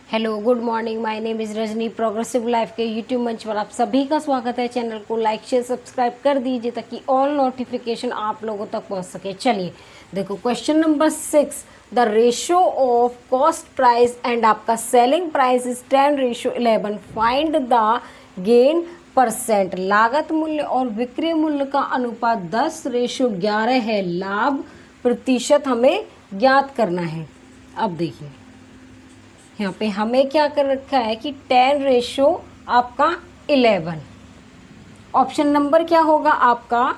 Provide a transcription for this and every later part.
Hello good morning, my name is Rajni. Progressive life के YouTube मंच पर आप सभी का स्वागत है। चैनल को लाइक शेयर सब्सक्राइब कर दीजिए ताकि ऑल नोटिफिकेशन आप लोगों तक पहुंच सके। चलिए देखो question number 6, the ratio of cost price and आपका selling price is 10:11। Find the gain percent. लागत मूल्य और विक्रय मूल्य का अनुपात 10:11 है। लाभ प्रतिशत हमें ज्ञात करना है। अब देखिए यहाँ पे हमें क्या कर रखा है कि 10 आपका 11। ऑप्शन नंबर क्या होगा आपका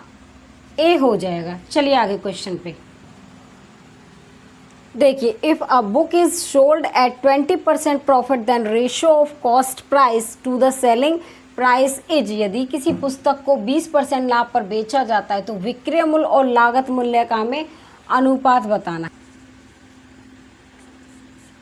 ए हो जाएगा। चलिए आगे क्वेश्चन पे देखिए, if a book is sold at 20% profit then ratio of cost price to the selling price is. यदि किसी पुस्तक को 20% लाभ पर बेचा जाता है तो विक्रय मूल्य और लागत मूल्य का हमें अनुपात बताना।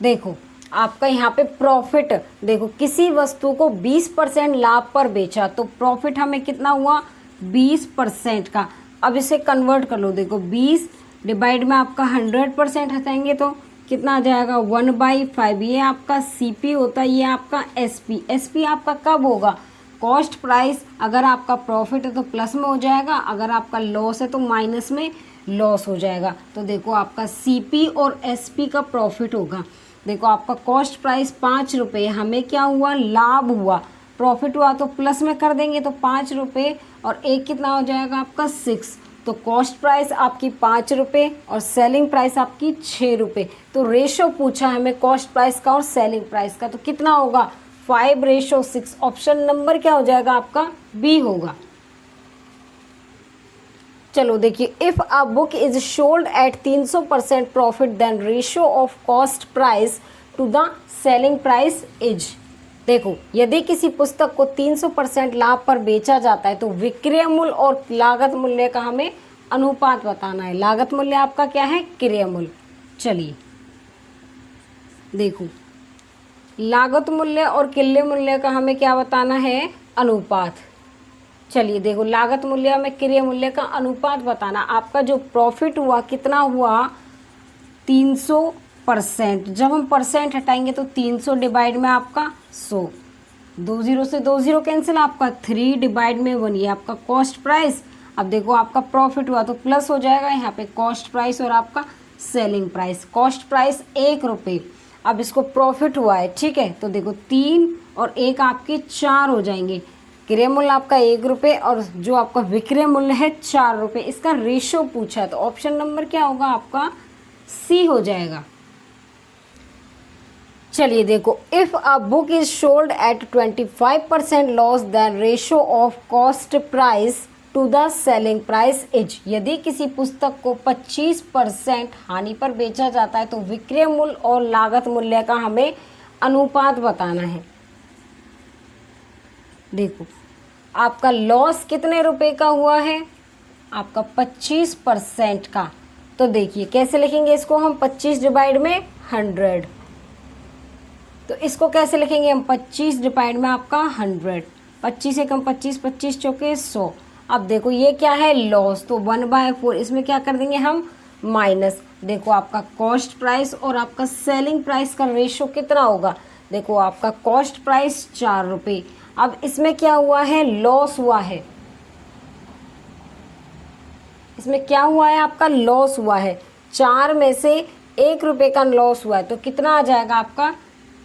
देखो आपका यहाँ पे प्रॉफिट, देखो किसी वस्तु को 20% लाभ पर बेचा तो प्रॉफिट हमें कितना हुआ 20% का। अब इसे कन्वर्ट कर लो। देखो 20 डिवाइड में आपका 100% हटाएंगे तो कितना आ जाएगा 1/5। ये आपका सीपी होता है, ये आपका एसपी। एसपी आपका कब होगा कॉस्ट प्राइस। अगर आपका प्रॉफिट है तो प्लस में हो जाएगा, अगर आपका लॉस है तो माइनस में लॉस हो जाएगा। तो देखो आपका सीपी और एसपी का प्रॉफिट होगा। देखो आपका कॉस्ट प्राइस 5 रुपये, हमें क्या हुआ लाभ हुआ, प्रॉफिट हुआ तो प्लस में कर देंगे तो 5 रुपये और एक कितना हो जाएगा आपका 6। तो कॉस्ट प्राइस आपकी 5 रुपये और सेलिंग प्राइस आपकी 6 रुपये। तो रेशो पूछा हमें कॉस्ट प्राइस का और सेलिंग प्राइस का, तो कितना होगा 5:6। ऑप्शन नंबर क्या हो जाएगा आपका बी होगा। चलो देखिए, if a book is sold at 300% profit then ratio of cost price to the selling price is. देखो यदि किसी पुस्तक को 300% लाभ पर बेचा जाता है तो विक्रय मूल्य और लागत मूल्य का हमें अनुपात बताना है। लागत मूल्य आपका क्या है क्रय मूल्य। चलिए देखो लागत मूल्य और क्रय मूल्य का हमें क्या बताना है अनुपात। चलिए देखो लागत मूल्य में क्रय मूल्य का अनुपात बताना। आपका जो प्रॉफिट हुआ कितना हुआ 300%। जब हम परसेंट हटाएंगे तो 300 डिवाइड में आपका 100, 20 से 20 कैंसिल, आपका 3 डिवाइड में 1, ये आपका कॉस्ट प्राइस। अब देखो आपका प्रॉफिट हुआ तो प्लस हो जाएगा यहाँ पे कॉस्ट प्राइस और आपका सेलिंग प्राइस। कॉस्ट प्राइस 1 रुपये, अब इसको प्रॉफिट हुआ है, ठीक है। तो देखो 3 और 1 आपके 4 हो जाएंगे। क्रय मूल्य आपका 1 रुपये और जो आपका विक्रय मूल्य है 4 रुपये। इसका रेशो पूछा है तो ऑप्शन नंबर क्या होगा आपका सी हो जाएगा। चलिए देखो, if a book is sold at 25% loss then ratio of cost price to the selling price is. यदि किसी पुस्तक को 25% हानि पर बेचा जाता है तो विक्रय मूल्य और लागत मूल्य का हमें अनुपात बताना है। देखो आपका लॉस कितने रुपए का हुआ है आपका 25% का। तो देखिए कैसे लिखेंगे इसको हम 25 डिवाइड में 100। तो इसको कैसे लिखेंगे हम 25 डिवाइड में आपका 100। 25 एकम 25, 25 चौके 100। अब देखो ये क्या है लॉस, तो 1/4 इसमें क्या कर देंगे हम माइनस। देखो आपका कॉस्ट प्राइस और आपका सेलिंग प्राइस का रेशो कितना होगा। देखो आपका कॉस्ट प्राइस 4 रुपये। अब इसमें क्या हुआ है लॉस हुआ है, इसमें क्या हुआ है आपका लॉस हुआ है। 4 में से 1 रुपये का लॉस हुआ है तो कितना आ जाएगा आपका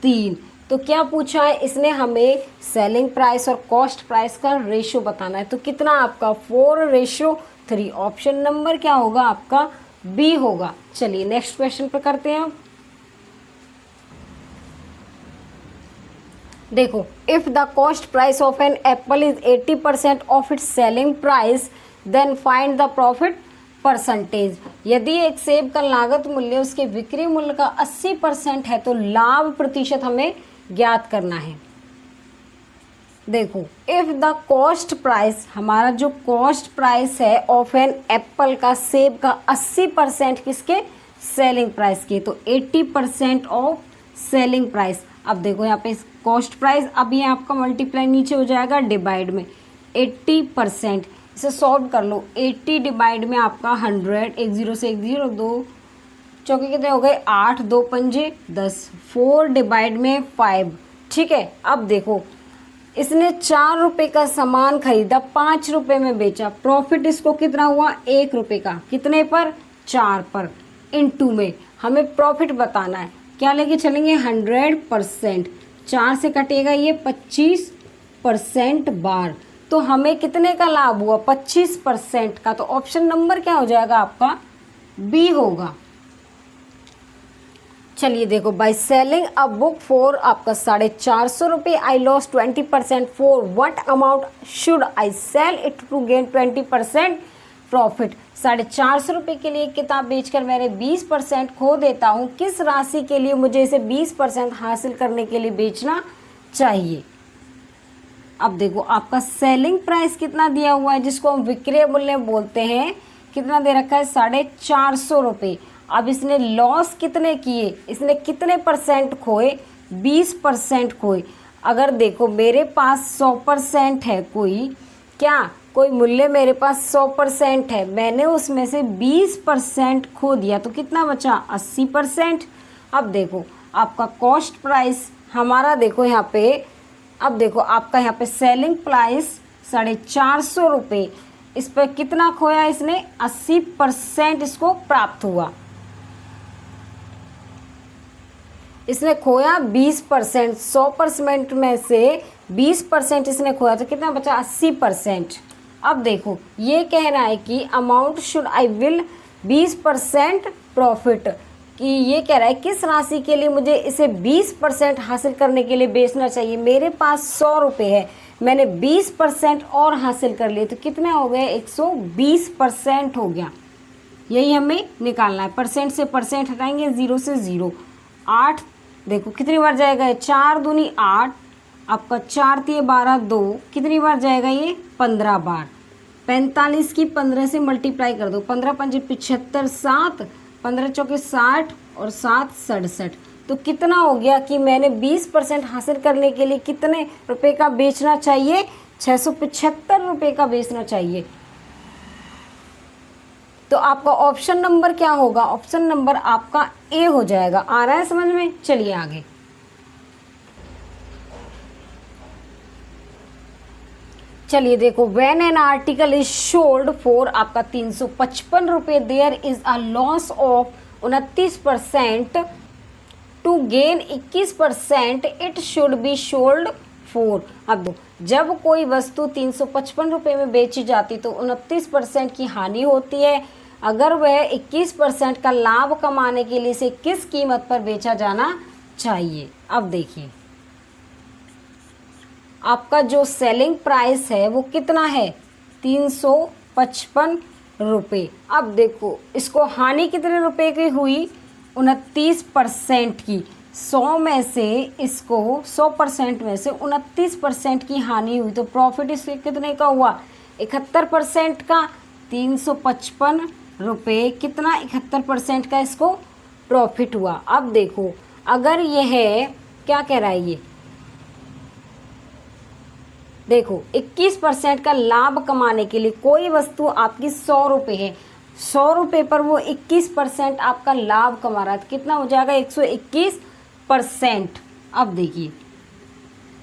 3। तो क्या पूछा है इसने हमें सेलिंग प्राइस और कॉस्ट प्राइस का रेशो बताना है। तो कितना आपका 4:3। ऑप्शन नंबर क्या होगा आपका बी होगा। चलिए नेक्स्ट क्वेश्चन पर करते हैं। देखो, if the cost price of an apple is 80% of its selling price then find the profit percentage. यदि एक सेब का लागत मूल्य उसके बिक्री मूल्य का 80% है तो लाभ प्रतिशत हमें ज्ञात करना है। देखो इफ द कॉस्ट प्राइस, हमारा जो कॉस्ट प्राइस है ऑफ एन एप्पल का, सेब का 80% किसके सेलिंग प्राइस के, तो 80% ऑफ सेलिंग प्राइस। अब देखो यहाँ पे कॉस्ट प्राइस, अब ये आपका मल्टीप्लाई नीचे हो जाएगा डिवाइड में 80%। इसे सॉल्व कर लो, 80 डिवाइड में आपका 100, 1 0 से 1 0, 2 चौके कितने हो गए 8, 2 पंजे 10, 4 डिवाइड में 5। ठीक है, अब देखो इसने 4 रुपए का सामान खरीदा, 5 रुपए में बेचा, प्रॉफिट इसको कितना हुआ 1 रुपए का, कितने पर 4 पर, इनटू में हमें प्रॉफिट बताना है। क्या लेके चलेंगे 100%, 4 से कटेगा ये 25% बार, तो हमें कितने का लाभ हुआ 25% का। तो ऑप्शन नंबर क्या हो जाएगा आपका बी होगा। चलिए देखो, by selling a book for आपका 450 रुपये, I loss 20%, for what amount should I sell it to gain 20% profit. 450 रुपये के लिए किताब बेचकर मैंने 20% खो देता हूँ, किस राशि के लिए मुझे इसे 20% हासिल करने के लिए बेचना चाहिए। अब देखो आपका सेलिंग प्राइस कितना दिया हुआ है, जिसको हम विक्रय मूल्य बोलते हैं, कितना दे रखा है 450 रुपये। अब इसने लॉस कितने किए, इसने कितने परसेंट खोए 20% खोए। अगर देखो मेरे पास 100% है, कोई मूल्य मेरे पास 100% है, मैंने उसमें से 20% खो दिया, तो कितना बचा 80%। अब देखो आपका कॉस्ट प्राइस हमारा, देखो यहाँ पे, अब देखो आपका यहाँ पे सेलिंग प्राइस 450 रुपये, इस पर कितना खोया इसने 80% इसको प्राप्त हुआ। इसने खोया 20%, 100% में से 20% इसने खोया, तो कितना बचा 80%। अब देखो ये कह रहा है कि amount should I will 20% profit, कि ये कह रहा है किस राशि के लिए मुझे इसे 20% हासिल करने के लिए बेचना चाहिए। मेरे पास 100 रुपये है, मैंने 20% और हासिल कर लिए, तो कितने हो गए 120% हो गया। यही हमें निकालना है, परसेंट से परसेंट हटाएंगे, 0 से 0। 8 देखो कितनी बार जाएगा, 4 दूनी 8, आपका 4 तिये 12, 2 कितनी बार जाएगा ये 15 बार। 45 की 15 से मल्टीप्लाई कर दो, 15 पंजे 75, 7 15 चौके 60 और 7 67, तो कितना हो गया कि मैंने 20% हासिल करने के लिए कितने रुपए का बेचना चाहिए 675 रुपये का बेचना चाहिए। तो आपका ऑप्शन नंबर क्या होगा, ऑप्शन नंबर आपका ए हो जाएगा। आ रहा है समझ में, चलिए आगे। चलिए देखो, when an article is sold for आपका 355 रुपये, there is a loss of 29%, to gain 21% it should be sold for. अब जब कोई वस्तु 355 रुपये में बेची जाती तो 29% की हानि होती है। अगर वह 21% का लाभ कमाने के लिए इसे किस कीमत पर बेचा जाना चाहिए। अब देखिए आपका जो सेलिंग प्राइस है वो कितना है 355 रुपये। अब देखो इसको हानि कितने रुपए की हुई 29% की। 100 में से इसको 100% में से 29% की हानि हुई, तो प्रॉफिट इसके कितने का हुआ 71% का। 355 रुपये कितना 71% का इसको प्रॉफिट हुआ। अब देखो अगर यह क्या कह रहा है, ये देखो 21% का लाभ कमाने के लिए कोई वस्तु आपकी 100 रुपये है, 100 रुपये पर वो 21% आपका लाभ कमा रहा है, तो कितना हो जाएगा 121%। अब देखिए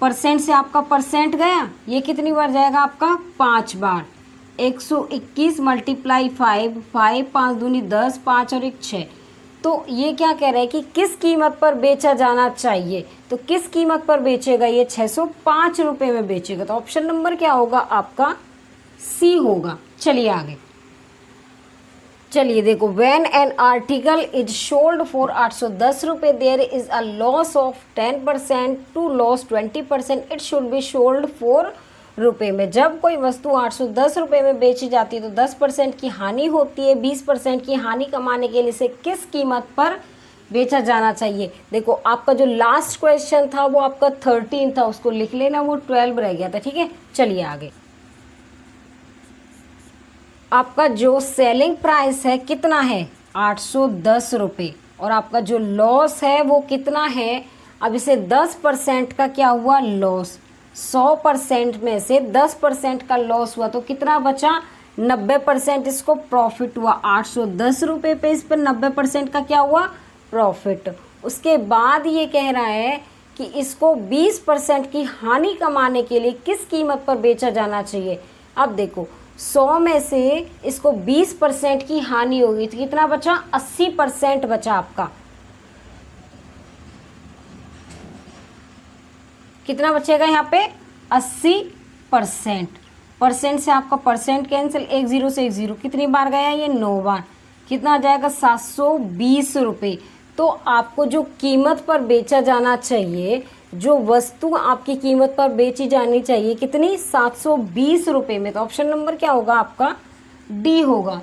परसेंट से आपका परसेंट गया, ये कितनी बार जाएगा आपका 5 बार। 121 मल्टीप्लाई 5, 5 दूनी 10, 5 और 1 6। तो ये क्या कह रहा है कि किस कीमत पर बेचा जाना चाहिए, तो किस कीमत पर बेचेगा ये 605 रुपये में बेचेगा। तो ऑप्शन नंबर क्या होगा आपका सी होगा। चलिए आगे, चलिए देखो, when an article is sold for 810 रुपये, there is a loss of 10% to loss 20%, it should be sold for रुपये में। जब कोई वस्तु 810 रुपये में बेची जाती है तो 10% की हानि होती है। 20% की हानि कमाने के लिए इसे किस कीमत पर बेचा जाना चाहिए। देखो आपका जो लास्ट क्वेश्चन था वो आपका 13 था, उसको लिख लेना, वो 12 रह गया था। ठीक है, चलिए आगे। आपका जो सेलिंग प्राइस है कितना है 810 रुपये, और आपका जो लॉस है वो कितना है। अब इसे 10% का क्या हुआ लॉस, 100% में से 10% का लॉस हुआ, तो कितना बचा 90% इसको प्रॉफिट हुआ, 810 रुपये पे इस पर 90% का क्या हुआ, प्रॉफिट। उसके बाद ये कह रहा है कि इसको 20% की हानि कमाने के लिए किस कीमत पर बेचा जाना चाहिए। अब देखो 100 में से इसको 20% की हानि होगी तो कितना बचा, 80% बचा आपका। कितना बचेगा यहाँ पे, 80%। परसेंट से आपका परसेंट कैंसिल, 1 0 से 1 0, कितनी बार गया ये, 9 बार। कितना आ जाएगा, 720 रुपये। तो आपको जो कीमत पर बेचा जाना चाहिए, जो वस्तु आपकी कीमत पर बेची जानी चाहिए, कितनी, 720 रुपये में। तो ऑप्शन नंबर क्या होगा आपका, डी होगा।